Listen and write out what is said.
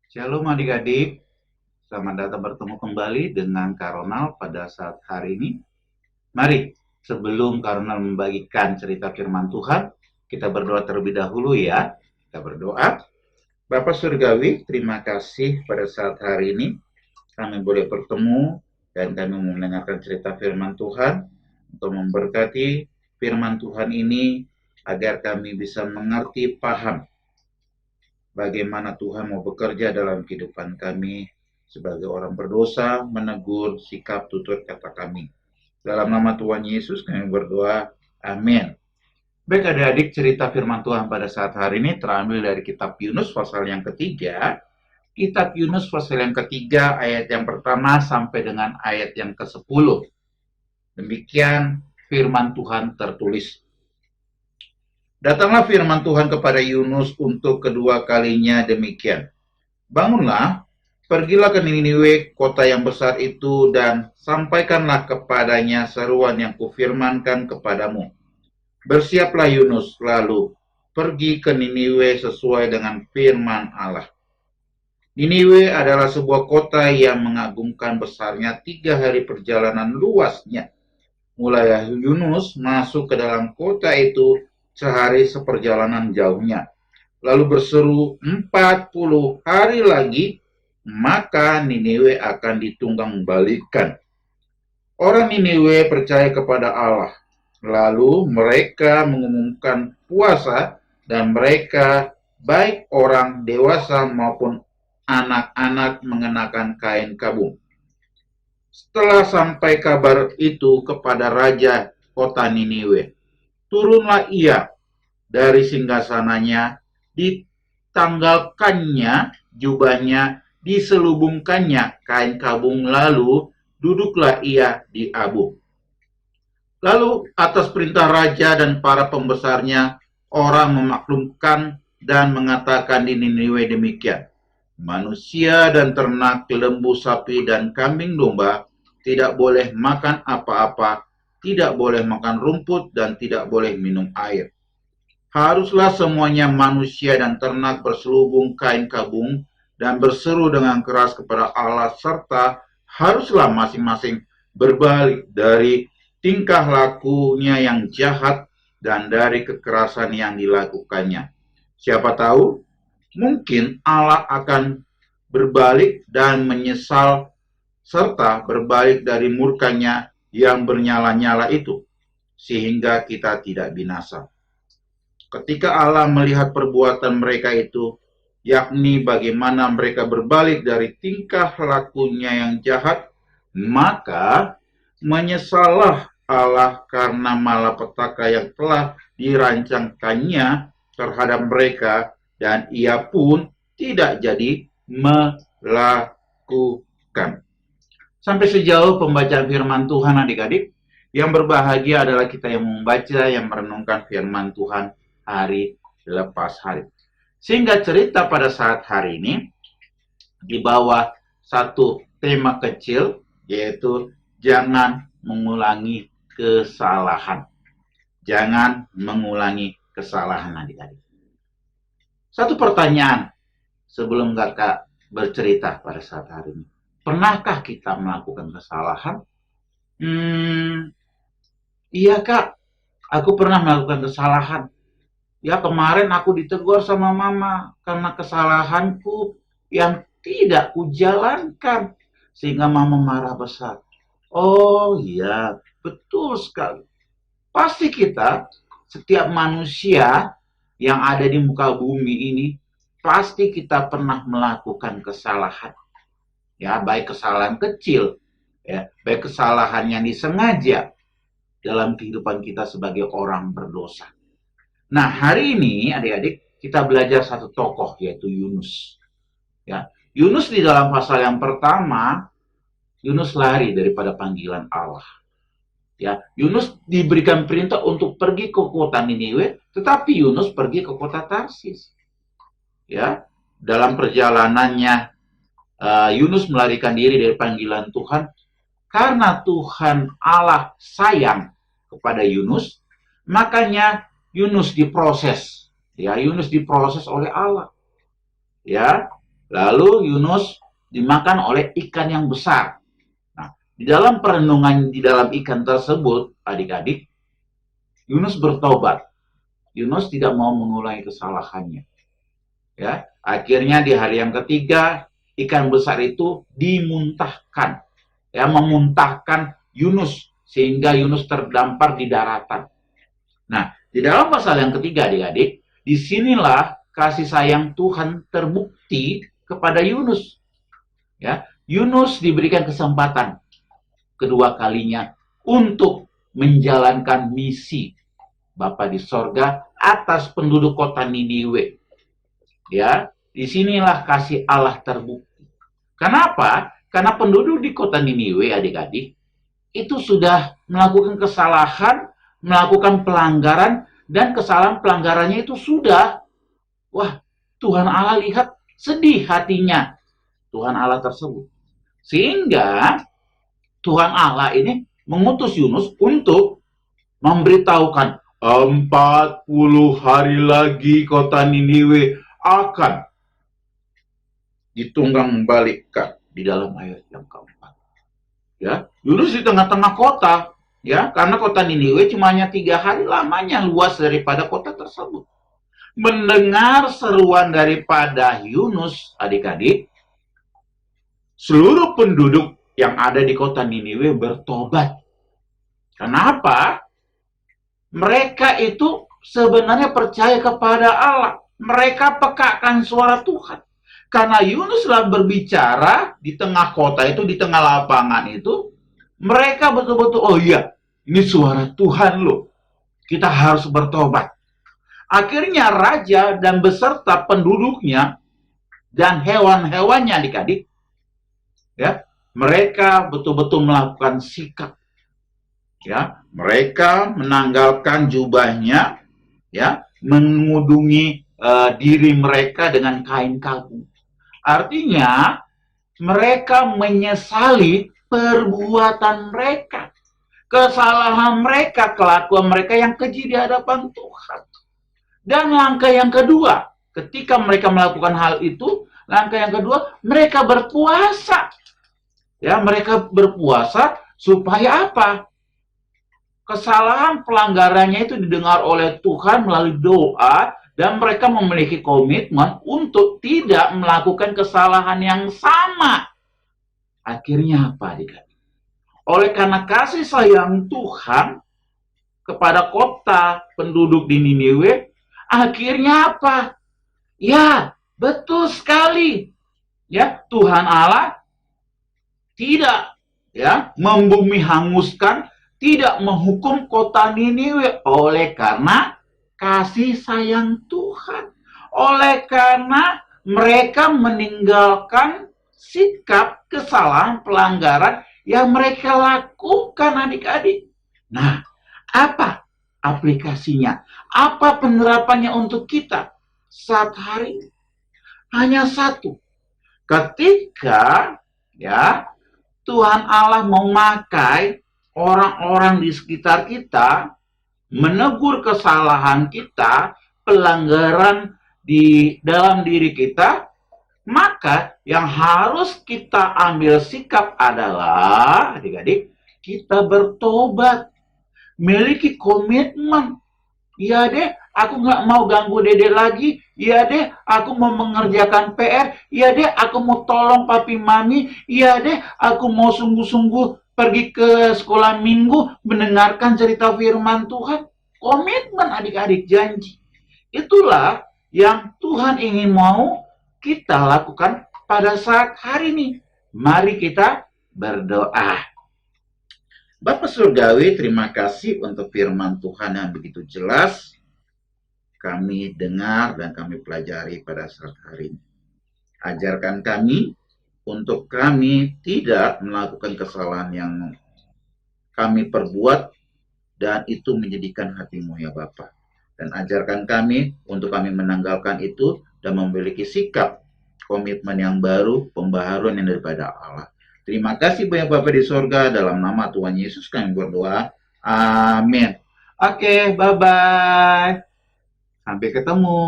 Shalom adik-adik, selamat datang bertemu kembali dengan Kak Ronald pada saat hari ini. Mari, sebelum Kak Ronald membagikan cerita firman Tuhan, kita berdoa terlebih dahulu ya. Kita berdoa. Bapak Surgawi, terima kasih pada saat hari ini kami boleh bertemu dan kami mendengarkan cerita firman Tuhan untuk memberkati firman Tuhan ini agar kami bisa mengerti, paham bagaimana Tuhan mau bekerja dalam kehidupan kami sebagai orang berdosa, menegur sikap tutur kata kami. Dalam nama Tuhan Yesus kami berdoa, amin. Baik adik-adik, cerita firman Tuhan pada saat hari ini terambil dari kitab Yunus pasal yang ketiga. Kitab Yunus pasal yang ketiga ayat yang pertama sampai dengan ayat yang ke-10. Demikian firman Tuhan tertulis. Datanglah firman Tuhan kepada Yunus untuk kedua kalinya demikian. Bangunlah, pergilah ke Niniwe, kota yang besar itu, dan sampaikanlah kepadanya seruan yang kufirmankan kepadamu. Bersiaplah Yunus, lalu pergi ke Niniwe sesuai dengan firman Allah. Niniwe adalah sebuah kota yang mengagumkan besarnya 3 hari perjalanan luasnya. Mulai Yunus masuk ke dalam kota itu sehari seperjalanan jauhnya. Lalu berseru 40 hari lagi, maka Niniwe akan ditunggang balikan. Orang Niniwe percaya kepada Allah. Lalu mereka mengumumkan puasa dan mereka, baik orang dewasa maupun anak-anak, mengenakan kain kabung. Setelah sampai kabar itu kepada raja kota Niniwe, turunlah ia dari singgasananya, ditanggalkannya jubahnya, diselubungkannya kain kabung, lalu duduklah ia di abu. Lalu atas perintah raja dan para pembesarnya, orang memaklumkan dan mengatakan di Niniwe demikian. Manusia dan ternak, lembu, sapi, dan kambing domba tidak boleh makan apa-apa, tidak boleh makan rumput, dan tidak boleh minum air. Haruslah semuanya manusia dan ternak berselubung kain kabung dan berseru dengan keras kepada Allah, serta haruslah masing-masing berbalik dari tingkah lakunya yang jahat dan dari kekerasan yang dilakukannya. Siapa tahu, mungkin Allah akan berbalik dan menyesal serta berbalik dari murkanya yang bernyala-nyala itu, sehingga kita tidak binasa. Ketika Allah melihat perbuatan mereka itu, yakni bagaimana mereka berbalik dari tingkah lakunya yang jahat, maka menyesallah Allah karena malapetaka yang telah dirancangkannya terhadap mereka, dan ia pun tidak jadi melakukan. Sampai sejauh pembacaan firman Tuhan adik-adik. Yang berbahagia adalah kita yang membaca, yang merenungkan firman Tuhan hari lepas hari. Sehingga cerita pada saat hari ini di bawah satu tema kecil, yaitu jangan mengulangi kesalahan. Jangan mengulangi kesalahan adik-adik. Satu pertanyaan sebelum kakak bercerita pada saat hari ini. Pernahkah kita melakukan kesalahan? Iya kak, aku pernah melakukan kesalahan. Ya kemarin aku ditegur sama mama karena kesalahanku yang tidak kujalankan sehingga mama marah besar. Oh iya, betul sekali. Pasti kita, setiap manusia yang ada di muka bumi ini, pasti kita pernah melakukan kesalahan. Ya, baik kesalahan kecil, ya, baik kesalahan yang disengaja dalam kehidupan kita sebagai orang berdosa. Nah, hari ini adik-adik kita belajar satu tokoh, yaitu Yunus. Ya, Yunus di dalam pasal yang pertama, Yunus lari daripada panggilan Allah. Ya, Yunus diberikan perintah untuk pergi ke kota Niniwe, tetapi Yunus pergi ke kota Tarsis. Ya, dalam perjalanannya Yunus melarikan diri dari panggilan Tuhan karena Tuhan Allah sayang kepada Yunus, makanya Yunus diproses. Ya, Yunus diproses oleh Allah. Ya, Lalu Yunus dimakan oleh ikan yang besar. Nah, di dalam perenungan di dalam ikan tersebut, adik-adik, Yunus bertobat. Yunus tidak mau mengulangi kesalahannya. Ya, akhirnya di hari yang ketiga, ikan besar itu dimuntahkan, ya, memuntahkan Yunus sehingga Yunus terdampar di daratan. Nah, di dalam pasal yang ketiga, adik-adik, disinilah kasih sayang Tuhan terbukti kepada Yunus. Ya, Yunus diberikan kesempatan kedua kalinya untuk menjalankan misi Bapa di sorga atas penduduk kota Niniwe. Ya, disinilah kasih Allah terbukti. Kenapa? Karena penduduk di kota Niniwe, adik-adik, itu sudah melakukan kesalahan, melakukan pelanggaran, dan kesalahan pelanggarannya itu sudah, wah, Tuhan Allah lihat sedih hatinya Tuhan Allah tersebut. Sehingga Tuhan Allah ini mengutus Yunus untuk memberitahukan 40 hari lagi kota Niniwe akan ditunggang balikkan di dalam ayat yang keempat. Ya, Yunus di tengah-tengah kota, ya, karena kota Niniwe cuma hanya 3 hari lamanya luas daripada kota tersebut. Mendengar seruan daripada Yunus, adik-adik, seluruh penduduk yang ada di kota Niniwe bertobat. Kenapa? Mereka itu sebenarnya percaya kepada Allah. Mereka pekakan suara Tuhan. Karena Yunuslah berbicara di tengah kota itu, di tengah lapangan itu, mereka betul-betul, oh iya, ini suara Tuhan loh. Kita harus bertobat. Akhirnya raja dan beserta penduduknya dan hewan-hewannya, adik-adik, ya, mereka betul-betul melakukan sikap. Ya, mereka menanggalkan jubahnya, ya, menudungi diri mereka dengan kain kabung. Artinya mereka menyesali perbuatan mereka, kesalahan mereka, kelakuan mereka yang keji di hadapan Tuhan. Dan langkah yang kedua, ketika mereka melakukan hal itu, langkah yang kedua, mereka berpuasa. Ya, mereka berpuasa supaya apa? Kesalahan pelanggarannya itu didengar oleh Tuhan melalui doa, dan mereka memiliki komitmen untuk tidak melakukan kesalahan yang sama. Akhirnya apa, adik-adik? Oleh karena kasih sayang Tuhan kepada kota penduduk di Niniwe, akhirnya apa? Ya, betul sekali. Ya, Tuhan Allah tidak, ya, membumi hanguskan, tidak menghukum kota Niniwe oleh karena kasih sayang Tuhan. Oleh karena mereka meninggalkan sikap kesalahan pelanggaran yang mereka lakukan, adik-adik. Nah, apa aplikasinya? Apa penerapannya untuk kita saat hari ini? Hanya satu. Ketika, ya, Tuhan Allah memakai orang-orang di sekitar kita, menegur kesalahan kita, pelanggaran di dalam diri kita, maka yang harus kita ambil sikap adalah, adik-adik, kita bertobat, miliki komitmen. Iya deh, aku nggak mau ganggu dede lagi. Iya deh, aku mau mengerjakan PR. Iya deh, aku mau tolong papi mami. Iya deh, aku mau sungguh-sungguh pergi ke sekolah minggu mendengarkan cerita firman Tuhan. Komitmen, adik-adik, janji. Itulah yang Tuhan ingin mau kita lakukan pada saat hari ini. Mari kita berdoa. Bapak Surgawi, terima kasih untuk firman Tuhan yang begitu jelas kami dengar dan kami pelajari pada saat hari ini. Ajarkan kami untuk kami tidak melakukan kesalahan yang kami perbuat dan itu menjadikan hati-Mu ya Bapa. Dan ajarkan kami untuk kami menanggalkan itu dan memiliki sikap komitmen yang baru, pembaharuan yang daripada Allah. Terima kasih banyak Bapak di sorga, dalam nama Tuhan Yesus kami berdoa. Amin. Oke, bye-bye. Sampai ketemu.